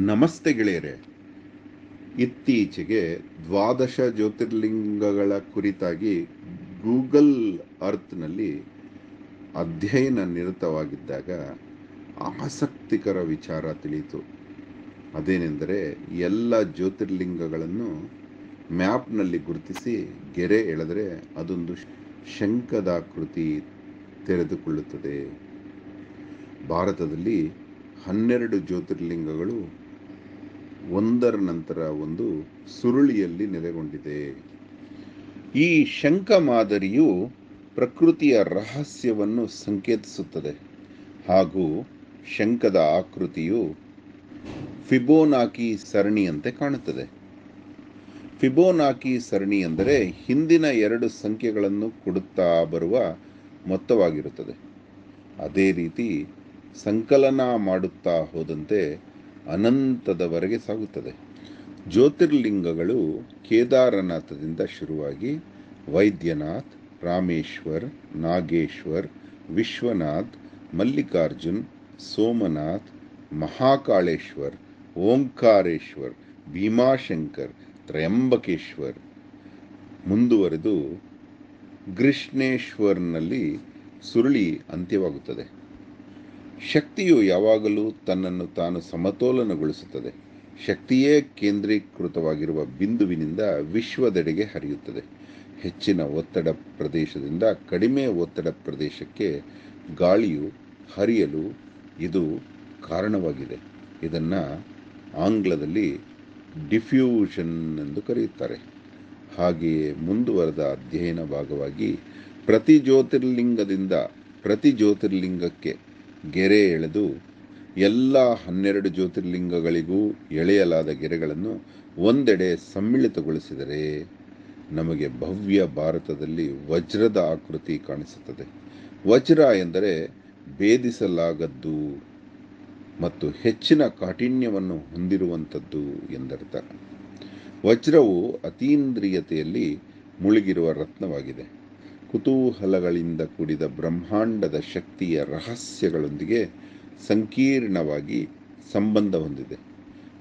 ನಮಸ್ತೆ ಗೆಳೆಯರೆ. ಇತ್ತೀಚೆಗೆ 12 ಜ್ಯೋತಿರ್ಲಿಂಗಗಳ ಕುರಿತಾಗಿ ಗೂಗಲ್ ಅರ್ತ್ನಲ್ಲಿ ಅಧ್ಯಯನ ನಿರತವಾಗಿದ್ದಾಗ ಆಸಕ್ತಿಕರ ವಿಚಾರ ತಿಳಿಯಿತು. ಅದೇನೆಂದರೆ, ಎಲ್ಲ ಜ್ಯೋತಿರ್ಲಿಂಗಗಳನ್ನು ಮ್ಯಾಪ್ನಲ್ಲಿ ಗುರುತಿಸಿ ಗೆರೆ ಎಳೆದರೆ ಅದೊಂದು ಶಂಖದಾಕೃತಿ ತೆರೆದುಕೊಳ್ಳುತ್ತದೆ. ಭಾರತದಲ್ಲಿ 12 ಜ್ಯೋತಿರ್ಲಿಂಗಗಳು ಒಂದರ ನಂತರ ಒಂದು ಸುರುಳಿಯಲ್ಲಿ ನೆಲೆಗೊಂಡಿದೆ. ಈ ಶಂಖ ಮಾದರಿಯು ಪ್ರಕೃತಿಯ ರಹಸ್ಯವನ್ನು ಸಂಕೇತಿಸುತ್ತದೆ ಹಾಗೂ ಶಂಖದ ಆಕೃತಿಯು ಫಿಬೋನಾಕಿ ಸರಣಿಯಂತೆ ಕಾಣುತ್ತದೆ. ಫಿಬೋನಾಕಿ ಸರಣಿ ಎಂದರೆ ಹಿಂದಿನ 2 ಸಂಖ್ಯೆಗಳನ್ನು ಕೊಡುತ್ತಾ ಬರುವ ಮೊತ್ತವಾಗಿರುತ್ತದೆ. ಅದೇ ರೀತಿ ಸಂಕಲನ ಮಾಡುತ್ತಾ ಹೋದಂತೆ ಅನಂತದವರೆಗೆ ಸಾಗುತ್ತದೆ. ಜ್ಯೋತಿರ್ಲಿಂಗಗಳು ಕೇದಾರನಾಥದಿಂದ ಶುರುವಾಗಿ ವೈದ್ಯನಾಥ್, ರಾಮೇಶ್ವರ್, ನಾಗೇಶ್ವರ್, ವಿಶ್ವನಾಥ್, ಮಲ್ಲಿಕಾರ್ಜುನ್, ಸೋಮನಾಥ್, ಮಹಾಕಾಳೇಶ್ವರ್, ಓಂಕಾರೇಶ್ವರ್, ಭೀಮಾಶಂಕರ್, ತ್ರಯಂಬಕೇಶ್ವರ್ ಮುಂದುವರೆದು ಗೃಷ್ಣೇಶ್ವರ್ನಲ್ಲಿ ಸುರುಳಿ ಅಂತ್ಯವಾಗುತ್ತದೆ. ಶಕ್ತಿಯು ಯಾವಾಗಲೂ ತನ್ನನ್ನು ತಾನು ಸಮತೋಲನಗೊಳಿಸುತ್ತದೆ. ಶಕ್ತಿಯೇ ಕೇಂದ್ರೀಕೃತವಾಗಿರುವ ಬಿಂದುವಿನಿಂದ ವಿಶ್ವದೆಡೆಗೆ ಹರಿಯುತ್ತದೆ. ಹೆಚ್ಚಿನ ಒತ್ತಡ ಪ್ರದೇಶದಿಂದ ಕಡಿಮೆ ಒತ್ತಡ ಪ್ರದೇಶಕ್ಕೆ ಗಾಳಿಯು ಹರಿಯಲು ಇದು ಕಾರಣವಾಗಿದೆ. ಇದನ್ನು ಆಂಗ್ಲದಲ್ಲಿ ಡಿಫ್ಯೂಷನ್ ಎಂದು ಕರೆಯುತ್ತಾರೆ. ಹಾಗೆಯೇ ಮುಂದುವರೆದ ಅಧ್ಯಯನ ಭಾಗವಾಗಿ ಪ್ರತಿ ಜ್ಯೋತಿರ್ಲಿಂಗಕ್ಕೆ ಗೆರೆ ಎಳೆದು ಎಲ್ಲ 12 ಜ್ಯೋತಿರ್ಲಿಂಗಗಳಿಗೂ ಎಳೆಯಲಾದ ಗೆರೆಗಳನ್ನು ಒಂದೆಡೆ ಸಮ್ಮಿಳಿತಗೊಳಿಸಿದರೆ ನಮಗೆ ಭವ್ಯ ಭಾರತದಲ್ಲಿ ವಜ್ರದ ಆಕೃತಿ ಕಾಣಿಸುತ್ತದೆ. ವಜ್ರ ಎಂದರೆ ಭೇದಿಸಲಾಗದ್ದು ಮತ್ತು ಹೆಚ್ಚಿನ ಕಾಠಿಣ್ಯವನ್ನು ಹೊಂದಿರುವಂಥದ್ದು ಎಂದರ್ಥ. ವಜ್ರವು ಅತೀಂದ್ರಿಯತೆಯಲ್ಲಿ ಮುಳುಗಿರುವ ರತ್ನವಾಗಿದೆ. ಕುತೂಹಲಗಳಿಂದ ಕೂಡಿದ ಬ್ರಹ್ಮಾಂಡದ ಶಕ್ತಿಯ ರಹಸ್ಯಗಳೊಂದಿಗೆ ಸಂಕೀರ್ಣವಾಗಿ ಸಂಬಂಧ ಹೊಂದಿದೆ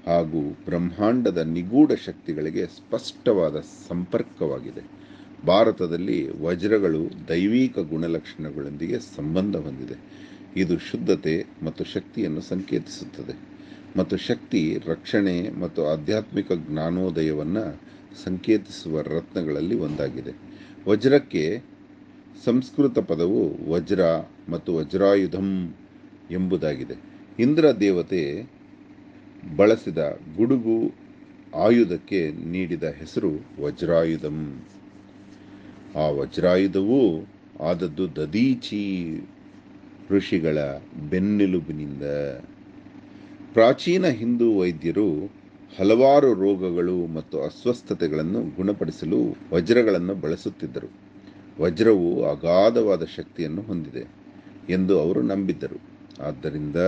ಹಾಗೂ ಬ್ರಹ್ಮಾಂಡದ ನಿಗೂಢ ಶಕ್ತಿಗಳಿಗೆ ಸ್ಪಷ್ಟವಾದ ಸಂಪರ್ಕವಾಗಿದೆ. ಭಾರತದಲ್ಲಿ ವಜ್ರಗಳು ದೈವಿಕ ಗುಣಲಕ್ಷಣಗಳೊಂದಿಗೆ ಸಂಬಂಧ ಹೊಂದಿದೆ. ಇದು ಶುದ್ಧತೆ ಮತ್ತು ಶಕ್ತಿಯನ್ನು ಸಂಕೇತಿಸುತ್ತದೆ ಮತ್ತು ಶಕ್ತಿ, ರಕ್ಷಣೆ ಮತ್ತು ಆಧ್ಯಾತ್ಮಿಕ ಜ್ಞಾನೋದಯವನ್ನು ಸಂಕೇತಿಸುವ ರತ್ನಗಳಲ್ಲಿ ಒಂದಾಗಿದೆ. ವಜ್ರಕ್ಕೆ ಸಂಸ್ಕೃತ ಪದವು ವಜ್ರ ಮತ್ತು ವಜ್ರಾಯುಧಂ ಎಂಬುದಾಗಿದೆ. ಇಂದ್ರ ದೇವತೆ ಬಳಸಿದ ಗುಡುಗು ಆಯುಧಕ್ಕೆ ನೀಡಿದ ಹೆಸರು ವಜ್ರಾಯುಧಂ. ಆ ವಜ್ರಾಯುಧವೂ ಆದದ್ದು ದದೀಚಿ ಋಷಿಗಳ ಬೆನ್ನೆಲುಬಿನಿಂದ. ಪ್ರಾಚೀನ ಹಿಂದೂ ವೈದ್ಯರು ಹಲವಾರು ರೋಗಗಳು ಮತ್ತು ಅಸ್ವಸ್ಥತೆಗಳನ್ನು ಗುಣಪಡಿಸಲು ವಜ್ರಗಳನ್ನು ಬಳಸುತ್ತಿದ್ದರು. ವಜ್ರವು ಅಗಾಧವಾದ ಶಕ್ತಿಯನ್ನು ಹೊಂದಿದೆ ಎಂದು ಅವರು ನಂಬಿದ್ದರು. ಆದ್ದರಿಂದ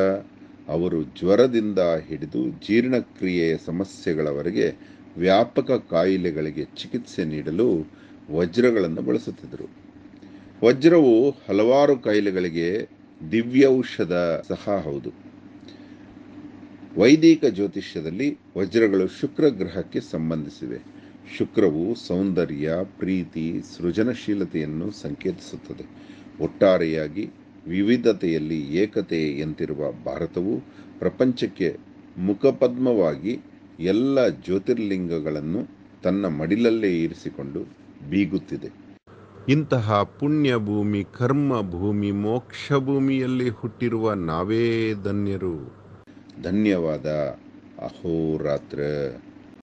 ಅವರು ಜ್ವರದಿಂದ ಹಿಡಿದು ಜೀರ್ಣಕ್ರಿಯೆಯ ಸಮಸ್ಯೆಗಳವರೆಗೆ ವ್ಯಾಪಕ ಕಾಯಿಲೆಗಳಿಗೆ ಚಿಕಿತ್ಸೆ ನೀಡಲು ವಜ್ರಗಳನ್ನು ಬಳಸುತ್ತಿದ್ದರು. ವಜ್ರವು ಹಲವಾರು ಕಾಯಿಲೆಗಳಿಗೆ ದಿವ್ಯೌಷಧ ಸಹ ಹೌದು. ವೈದಿಕ ಜ್ಯೋತಿಷ್ಯದಲ್ಲಿ ವಜ್ರಗಳು ಶುಕ್ರ ಗ್ರಹಕ್ಕೆ ಸಂಬಂಧಿಸಿವೆ. ಶುಕ್ರವು ಸೌಂದರ್ಯ, ಪ್ರೀತಿ, ಸೃಜನಶೀಲತೆಯನ್ನು ಸಂಕೇತಿಸುತ್ತದೆ. ಒಟ್ಟಾರೆಯಾಗಿ ವಿವಿಧತೆಯಲ್ಲಿ ಏಕತೆ ಎಂತಿರುವ ಭಾರತವು ಪ್ರಪಂಚಕ್ಕೆ ಮುಖಪದ್ಮವಾಗಿ ಎಲ್ಲ ಜ್ಯೋತಿರ್ಲಿಂಗಗಳನ್ನು ತನ್ನ ಮಡಿಲಲ್ಲೇ ಇರಿಸಿಕೊಂಡು ಬೀಗುತ್ತಿದೆ. ಇಂತಹ ಪುಣ್ಯ ಭೂಮಿ, ಕರ್ಮ ಭೂಮಿ, ಮೋಕ್ಷ ಭೂಮಿಯಲ್ಲಿ ಹುಟ್ಟಿರುವ ನಾವೇ ಧನ್ಯರು. ಧನ್ಯವಾದ. ಅಹೋರಾತ್ರ.